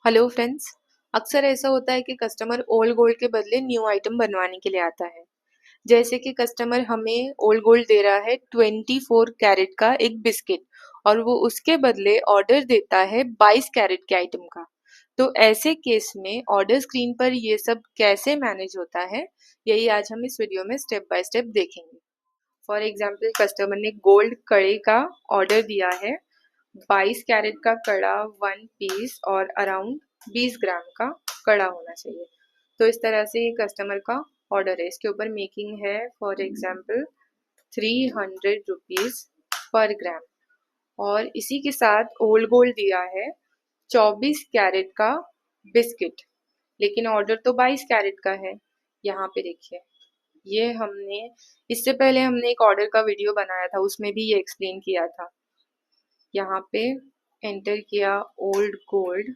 Hello friends. अक्सर ऐसा होता है कि कस्टमर ओल्ड गोल्ड के बदले न्यू आइटम बनवाने के लिए आता है। जैसे कि कस्टमर हमें ओल्ड गोल्ड दे रहा है 24 कैरेट का एक बिस्किट और वो उसके बदले ऑर्डर देता है 22 कैरेट के आइटम का। तो ऐसे केस में ऑर्डर स्क्रीन पर ये सब कैसे मैनेज होता है, यही आज हम इस वीडियो में स्टेप बाय स्टेप देखेंगे। फॉर एग्जाम्पल, कस्टमर ने गोल्ड कड़े का ऑर्डर दिया है। 22 कैरेट का कड़ा 1 पीस और अराउंड 20 ग्राम का कड़ा होना चाहिए। तो इस तरह से ये कस्टमर का ऑर्डर है। इसके ऊपर मेकिंग है फॉर एग्जाम्पल 300 रुपीज पर ग्राम। और इसी के साथ ओल्ड गोल्ड दिया है 24 कैरेट का बिस्किट, लेकिन ऑर्डर तो 22 कैरेट का है। यहाँ पे देखिए, ये हमने इससे पहले हमने एक ऑर्डर का वीडियो बनाया था, उसमें भी ये एक्सप्लेन किया था। यहाँ पे एंटर किया ओल्ड गोल्ड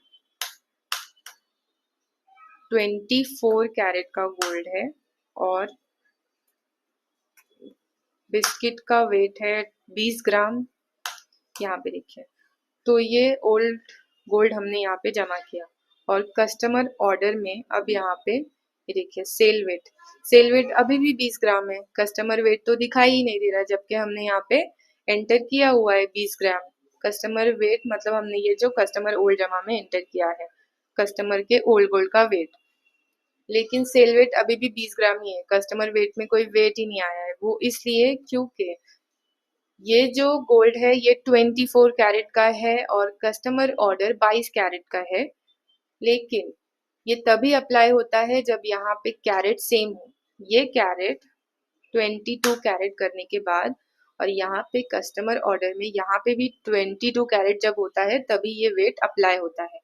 24 कैरेट का गोल्ड है और बिस्किट का वेट है 20 ग्राम। यहाँ पे देखिए, तो ये ओल्ड गोल्ड हमने यहाँ पे जमा किया और कस्टमर ऑर्डर में अब यहाँ पे ये देखिए सेल वेट अभी भी 20 ग्राम है। कस्टमर वेट तो दिखाई ही नहीं दे रहा, जबकि हमने यहाँ पे एंटर किया हुआ है 20 ग्राम। कस्टमर वेट मतलब हमने ये जो कस्टमर ओल्ड जमा में एंटर किया है कस्टमर के ओल्ड गोल्ड का वेट, लेकिन सेल वेट अभी भी 20 ग्राम ही है। कस्टमर वेट में कोई वेट ही नहीं आया है। वो इसलिए क्योंकि ये जो गोल्ड है ये 24 कैरेट का है और कस्टमर ऑर्डर 22 कैरेट का है। लेकिन ये तभी अप्लाई होता है जब यहाँ पे कैरेट सेम हो। ये कैरेट 22 कैरेट करने के बाद और यहाँ पे कस्टमर ऑर्डर में यहाँ पे भी 22 कैरेट जब होता है तभी ये वेट अप्लाई होता है।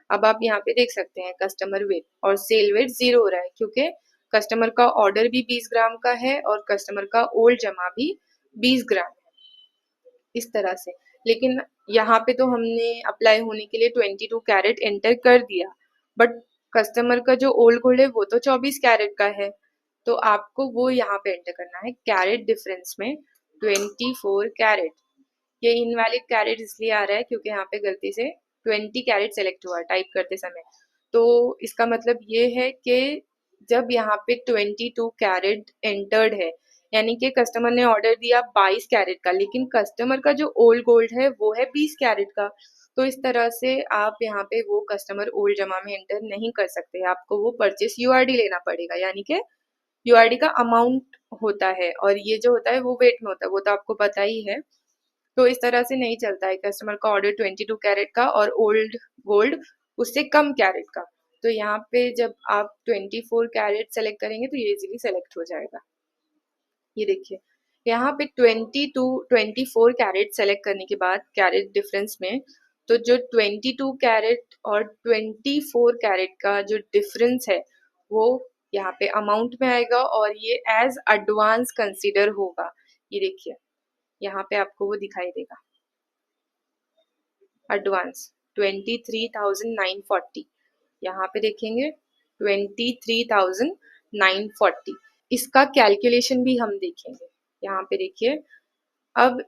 अब आप यहाँ पे देख सकते हैं कस्टमर वेट और सेल वेट 0 हो रहा है, क्योंकि कस्टमर का ऑर्डर भी 20 ग्राम का है और कस्टमर का ओल्ड जमा भी 20 ग्राम है, इस तरह से। लेकिन यहाँ पे तो हमने अप्लाई होने के लिए 22 कैरेट एंटर कर दिया, बट कस्टमर का जो ओल्ड गोल्ड है वो तो 24 कैरेट का है। तो आपको वो यहाँ पे एंटर करना है कैरेट डिफरेंस में 24 कैरेट। ये इनवैलिड कैरेट इसलिए आ रहा है क्योंकि यहाँ पे गलती से 20 कैरेट सेलेक्ट हुआ टाइप करते समय। तो इसका मतलब ये है कि जब यहाँ पे 22 कैरेट एंटर्ड है, यानी कि कस्टमर ने ऑर्डर दिया 22 कैरेट का, लेकिन कस्टमर का जो ओल्ड गोल्ड है वो है 20 कैरेट का। तो इस तरह से आप यहाँ पे वो कस्टमर ओल्ड जमा में एंटर नहीं कर सकते। आपको वो परचेस यूआरडी लेना पड़ेगा, यानी कि यूआरडी का अमाउंट होता है और ये जो होता है वो वेट में होता है, वो तो आपको पता ही है। तो इस तरह से नहीं चलता है। कस्टमर का ऑर्डर 22 कैरेट का और ओल्ड गोल्ड उससे कम कैरेट का, तो यहाँ पे जब आप 24 कैरेट सेलेक्ट करेंगे तो ये इजीली सेलेक्ट हो जाएगा। ये देखिए, यहाँ पे 24 कैरेट सेलेक्ट करने के बाद कैरेट डिफरेंस में, तो जो 22 कैरेट और 24 कैरेट का जो डिफरेंस है वो यहाँ पे अमाउंट में आएगा और ये एज एडवांस कंसीडर होगा। ये देखिए, यहाँ पे आपको वो दिखाई देगा एडवांस 23,940। यहाँ पे देखेंगे 23,940। इसका कैलकुलेशन भी हम देखेंगे। यहाँ पे देखिए, अब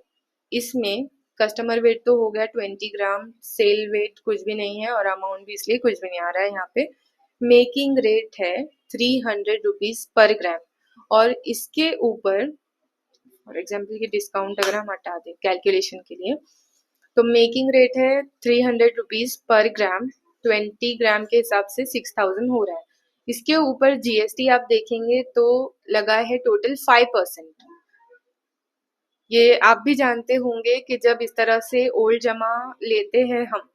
इसमें कस्टमर वेट तो हो गया 20 ग्राम, सेल वेट कुछ भी नहीं है और अमाउंट भी इसलिए कुछ भी नहीं आ रहा है। यहाँ पे मेकिंग रेट है 300 रुपीज पर ग्राम और इसके ऊपर फॉर एग्जाम्पल ये डिस्काउंट अगर हम हटा दें कैलकुलेशन के लिए, तो मेकिंग रेट है 300 रुपीज पर ग्राम। 20 ग्राम के हिसाब से 6,000 हो रहा है। इसके ऊपर जीएसटी आप देखेंगे तो लगा है टोटल 5%। ये आप भी जानते होंगे कि जब इस तरह से ओल्ड जमा लेते हैं हम,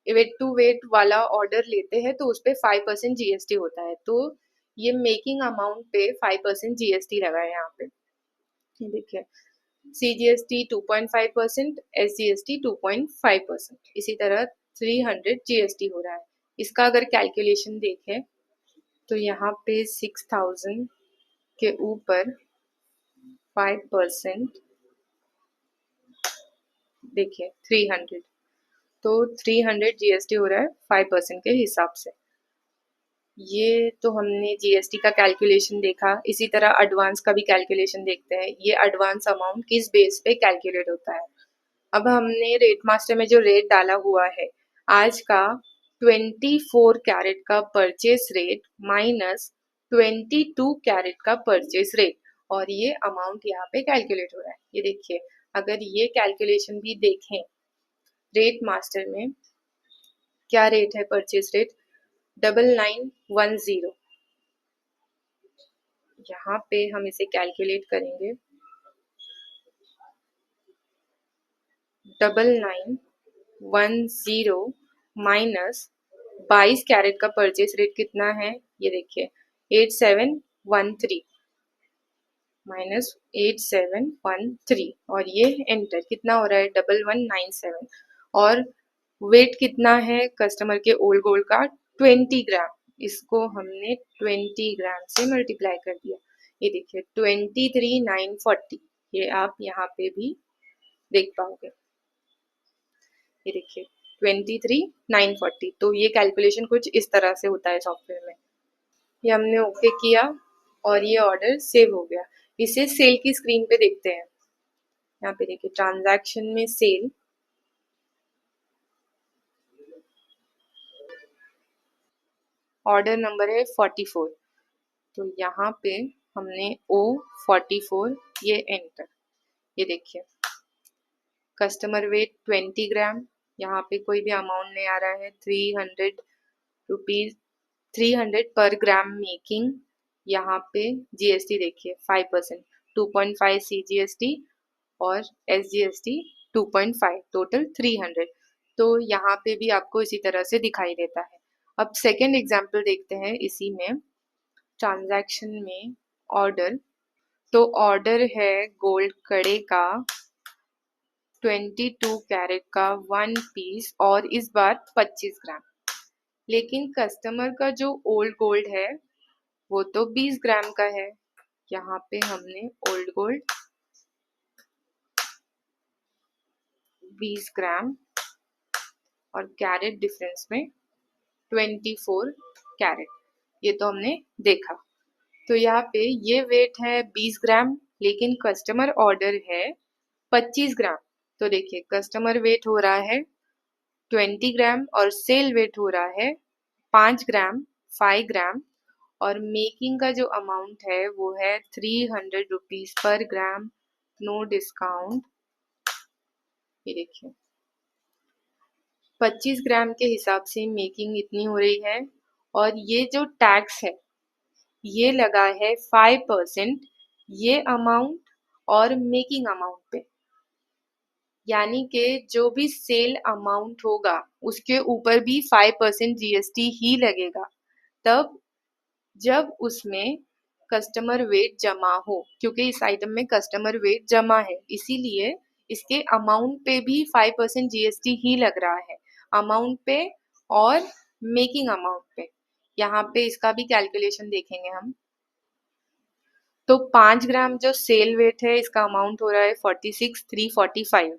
वेट टू वेट वाला ऑर्डर लेते हैं, तो उस पे 5% जीएसटी होता है। तो ये मेकिंग अमाउंट पे 5% जीएसटी लगा है यहाँ पे। ये देखिए, CGST 2.5%, SGST 2.5%, इसी तरह 300 GST हो रहा है। इसका अगर कैलकुलेशन देखें तो यहाँ पे 6,000 के ऊपर 5%, देखिए 300, तो 300 जीएसटी हो रहा है 5% के हिसाब से। ये तो हमने जीएसटी का कैलकुलेशन देखा। इसी तरह एडवांस का भी कैलकुलेशन देखते हैं। ये एडवांस अमाउंट किस बेस पे कैलकुलेट होता है। अब हमने रेट मास्टर में जो रेट डाला हुआ है आज का 24 कैरेट का परचेस रेट माइनस 22 कैरेट का परचेस रेट, और ये अमाउंट यहाँ पे कैलकुलेट हो रहा है। ये देखिए, अगर ये कैलकुलेशन भी देखें रेट मास्टर में, क्या रेट है परचेस रेट 9910। यहाँ पे हम इसे कैलकुलेट करेंगे, 9910 माइनस 22 कैरेट का परचेस रेट कितना है, ये देखिए 8713 माइनस 8713, और ये एंटर कितना हो रहा है 1197। और वेट कितना है कस्टमर के ओल्ड गोल्ड का 20 ग्राम, इसको हमने 20 ग्राम से मल्टीप्लाई कर दिया। ये देखिए 23940, ये आप यहाँ पे भी देख पाओगे। ये देखिए 23940, तो ये कैलकुलेशन कुछ इस तरह से होता है सॉफ्टवेयर में। ये हमने ओके किया और ये ऑर्डर सेव हो गया। इसे सेल की स्क्रीन पे देखते हैं। यहाँ पे देखिए ट्रांजैक्शन में सेल, ऑर्डर नंबर है 44, तो यहाँ पे हमने O44 ये एंटर। ये देखिए कस्टमर वेट 20 ग्राम, यहाँ पे कोई भी अमाउंट नहीं आ रहा है, 300 रुपीज, 300 पर ग्राम मेकिंग। यहाँ पे जीएसटी देखिए 5%, 2.5 CGST और SGST 2.5, टोटल 300। तो यहाँ पे भी आपको इसी तरह से दिखाई देता है। अब सेकेंड एग्जाम्पल देखते हैं इसी में, ट्रांजैक्शन में ऑर्डर। तो ऑर्डर है गोल्ड कड़े का 22 कैरेट का 1 पीस, और इस बार 25 ग्राम। लेकिन कस्टमर का जो ओल्ड गोल्ड है वो तो 20 ग्राम का है। यहाँ पे हमने ओल्ड गोल्ड 20 ग्राम और कैरेट डिफरेंस में 24 कैरेट, ये तो हमने देखा। तो यहाँ पे ये वेट है 20 ग्राम, लेकिन कस्टमर ऑर्डर है 25 ग्राम। तो देखिए कस्टमर वेट हो रहा है 20 ग्राम और सेल वेट हो रहा है 5 ग्राम, 5 ग्राम, और मेकिंग का जो अमाउंट है वो है 300 रुपीज पर ग्राम, नो डिस्काउंट। ये देखिए 25 ग्राम के हिसाब से मेकिंग इतनी हो रही है, और ये जो टैक्स है ये लगा है 5% ये अमाउंट और मेकिंग अमाउंट पे। यानी कि जो भी सेल अमाउंट होगा उसके ऊपर भी 5% जीएसटी ही लगेगा, तब जब उसमें कस्टमर वेट जमा हो। क्योंकि इस आइटम में कस्टमर वेट जमा है, इसीलिए इसके अमाउंट पे भी 5% जीएसटी ही लग रहा है, अमाउंट पे और मेकिंग अमाउंट पे। यहाँ पे इसका भी कैलकुलेशन देखेंगे हम। तो 5 ग्राम जो सेल वेट है इसका अमाउंट हो रहा है 46,345।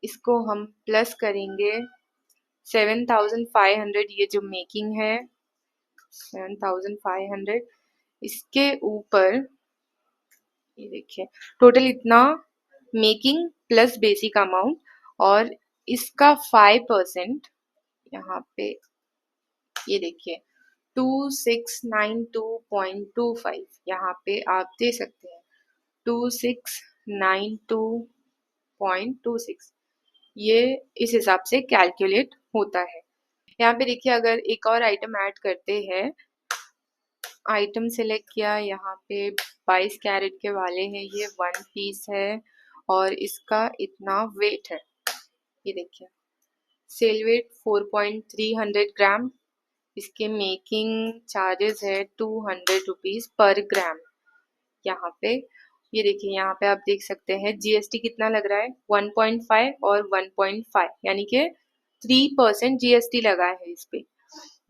इसको हम प्लस करेंगे 7,500, ये जो मेकिंग है 7,500, इसके ऊपर ये देखिए टोटल इतना मेकिंग प्लस बेसिक अमाउंट, और इसका 5% यहाँ पे ये देखिए 2692.25, यहाँ पे आप दे सकते हैं 2692.26, ये इस हिसाब से कैलकुलेट होता है। यहाँ पे देखिए अगर एक और आइटम ऐड करते हैं, आइटम सिलेक्ट किया, यहाँ पे 22 कैरेट के वाले हैं, ये 1 पीस है और इसका इतना वेट है। ये देखिए सेल वेट 4.300 ग्राम, इसके मेकिंग चार्जेस है 200 रुपीज पर ग्राम। यहाँ पे ये देखिए, यहाँ पे आप देख सकते हैं जीएसटी कितना लग रहा है 1.5 और 1.5, यानी कि 3% जीएसटी लगा है इस पे।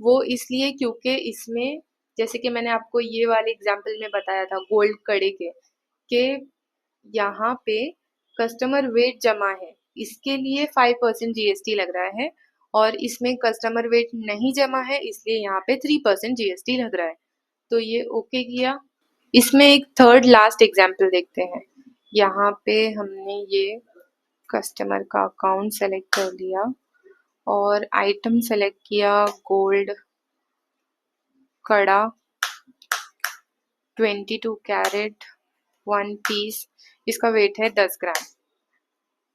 वो इसलिए क्योंकि इसमें, जैसे कि मैंने आपको ये वाले एग्जाम्पल में बताया था गोल्ड कड़े के, कि यहाँ पे कस्टमर वेट जमा है, इसके लिए 5% जीएसटी लग रहा है, और इसमें कस्टमर वेट नहीं जमा है इसलिए यहाँ पे 3% जीएसटी लग रहा है। तो ये ओके किया। इसमें एक थर्ड लास्ट एग्जाम्पल देखते हैं। यहाँ पे हमने ये कस्टमर का अकाउंट सेलेक्ट कर लिया और आइटम सेलेक्ट किया गोल्ड कड़ा 22 कैरेट 1 पीस, इसका वेट है 10 ग्राम।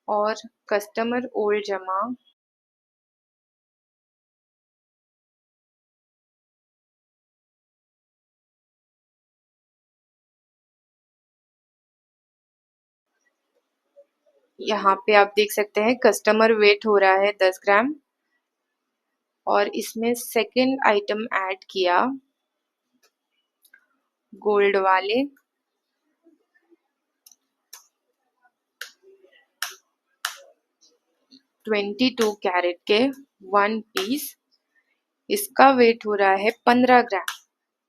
और कस्टमर ओल्ड जमा यहाँ पे आप देख सकते हैं कस्टमर वेट हो रहा है 10 ग्राम और इसमें सेकंड आइटम ऐड किया गोल्ड वाले 22 कैरेट के 1 पीस, इसका वेट हो रहा है 15 ग्राम,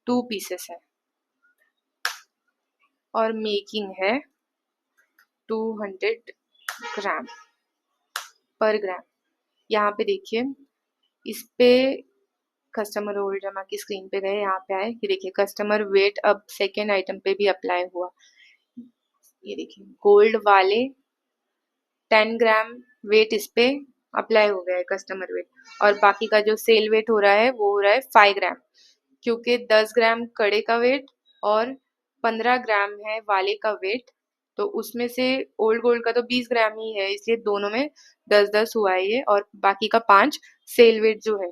2 पीसेस है और मेकिंग है 200 ग्राम पर ग्राम। यहाँ पे देखिए, इस पे कस्टमर ओल्ड जमा की स्क्रीन पे गए, यहाँ पे आए, ये देखिए कस्टमर वेट अब सेकेंड आइटम पे भी अप्लाई हुआ। ये देखिए गोल्ड वाले 10 ग्राम वेट इस पे अप्लाई हो गया है कस्टमर वेट, और बाकी का जो सेल वेट हो रहा है वो हो रहा है 5 ग्राम, क्योंकि 10 ग्राम कड़े का वेट और 15 ग्राम है वाले का वेट, तो उसमें से ओल्ड गोल्ड का तो 20 ग्राम ही है, इसलिए दोनों में 10-10 हुआ है ये, और बाकी का 5 सेल वेट जो है।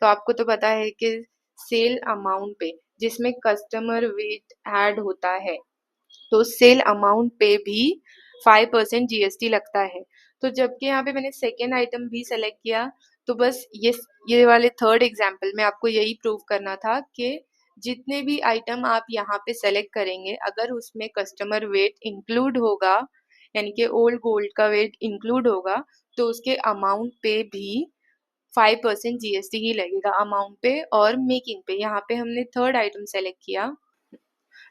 तो आपको तो पता है कि सेल अमाउंट पे जिसमें कस्टमर वेट ऐड होता है तो सेल अमाउंट पे भी 5% जीएसटी लगता है। तो जबकि यहाँ पे मैंने सेकेंड आइटम भी सेलेक्ट किया, तो बस ये वाले थर्ड एग्जाम्पल में आपको यही प्रूव करना था कि जितने भी आइटम आप यहाँ पे सेलेक्ट करेंगे, अगर उसमें कस्टमर वेट इंक्लूड होगा, यानी कि ओल्ड गोल्ड का वेट इंक्लूड होगा, तो उसके अमाउंट पे भी 5% जीएसटी ही लगेगा, अमाउंट पे और मेकिंग पे। यहाँ पे हमने थर्ड आइटम सेलेक्ट किया,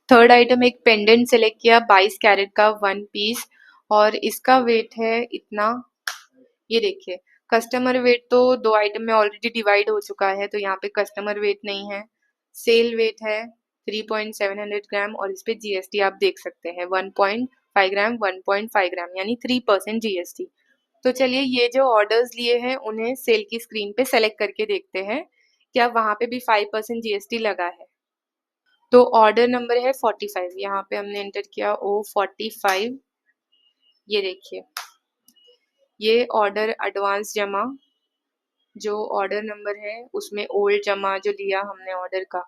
थर्ड आइटम एक पेंडेंट सेलेक्ट किया 22 कैरेट का 1 पीस, और इसका वेट है इतना। ये देखिए कस्टमर वेट तो दो आइटम में ऑलरेडी डिवाइड हो चुका है, तो यहाँ पे कस्टमर वेट नहीं है। सेल वेट है 3.700 ग्राम और इस पे जीएसटी आप देख सकते हैं 1.5 ग्राम 1.5 ग्राम यानी 3% जीएसटी। तो चलिए ये जो ऑर्डर्स लिए हैं उन्हें सेल की स्क्रीन पे सेलेक्ट करके देखते हैं क्या वहां पे भी 5% जीएसटी लगा है। तो ऑर्डर नंबर है 45, यहाँ पे हमने एंटर किया O45। ये देखिए ये ऑर्डर एडवांस जमा, जो ऑर्डर नंबर है उसमें ओल्ड जमा जो लिया हमने ऑर्डर का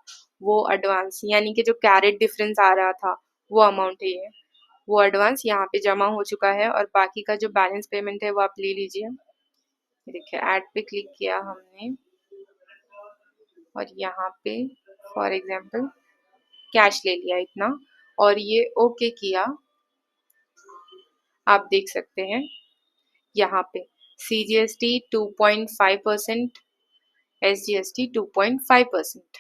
वो एडवांस, यानी कि जो कैरेट डिफरेंस आ रहा था वो अमाउंट है, ये वो एडवांस यहाँ पे जमा हो चुका है, और बाकी का जो बैलेंस पेमेंट है वो आप ले लीजिए। देखिए ऐड पे क्लिक किया हमने और यहाँ पे फॉर एग्जांपल कैश ले लिया इतना और ये ओके किया। आप देख सकते हैं यहाँ पे CGST 2.5%, SGST 2.5%,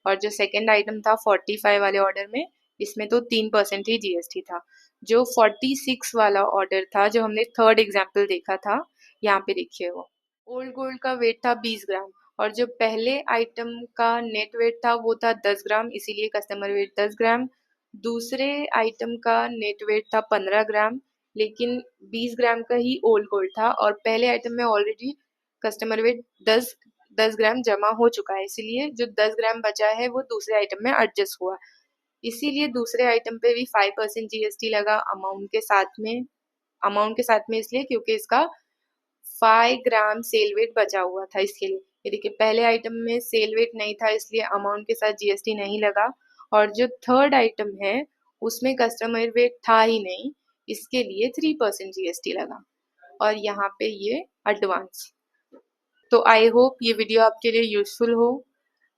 और जो सेकेंड आइटम था 45 वाले ऑर्डर में इसमें तो 3% ही जीएसटी था। जो 46 वाला ऑर्डर था जो हमने थर्ड एग्जाम्पल देखा था, यहाँ पे देखिए वो ओल्ड गोल्ड का वेट था 20 ग्राम और जो पहले आइटम का नेट वेट था वो था 10 ग्राम, इसीलिए कस्टमर वेट 10 ग्राम। दूसरे आइटम का नेट वेट था 15 ग्राम, लेकिन 20 ग्राम का ही ओल्ड गोल्ड था और पहले आइटम में ऑलरेडी कस्टमर वेट 10 ग्राम जमा हो चुका है, इसीलिए जो 10 ग्राम बचा है वो दूसरे आइटम में एडजस्ट हुआ, इसीलिए दूसरे आइटम पे भी 5% जीएसटी लगा अमाउंट के साथ में इसलिए क्योंकि इसका 5 ग्राम सेल वेट बचा हुआ था, इसके लिए। ये देखिए पहले आइटम में सेल वेट नहीं था इसलिए अमाउंट के साथ जीएसटी नहीं लगा, और जो थर्ड आइटम है उसमें कस्टमर वेट था ही नहीं, इसके लिए 3% जीएसटी लगा, और यहाँ पे ये एडवांस। तो आई होप ये वीडियो आपके लिए यूजफुल हो।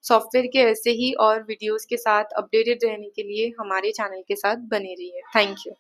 सॉफ्टवेयर के ऐसे ही और वीडियोस के साथ अपडेटेड रहने के लिए हमारे चैनल के साथ बने रहिए। Thank you.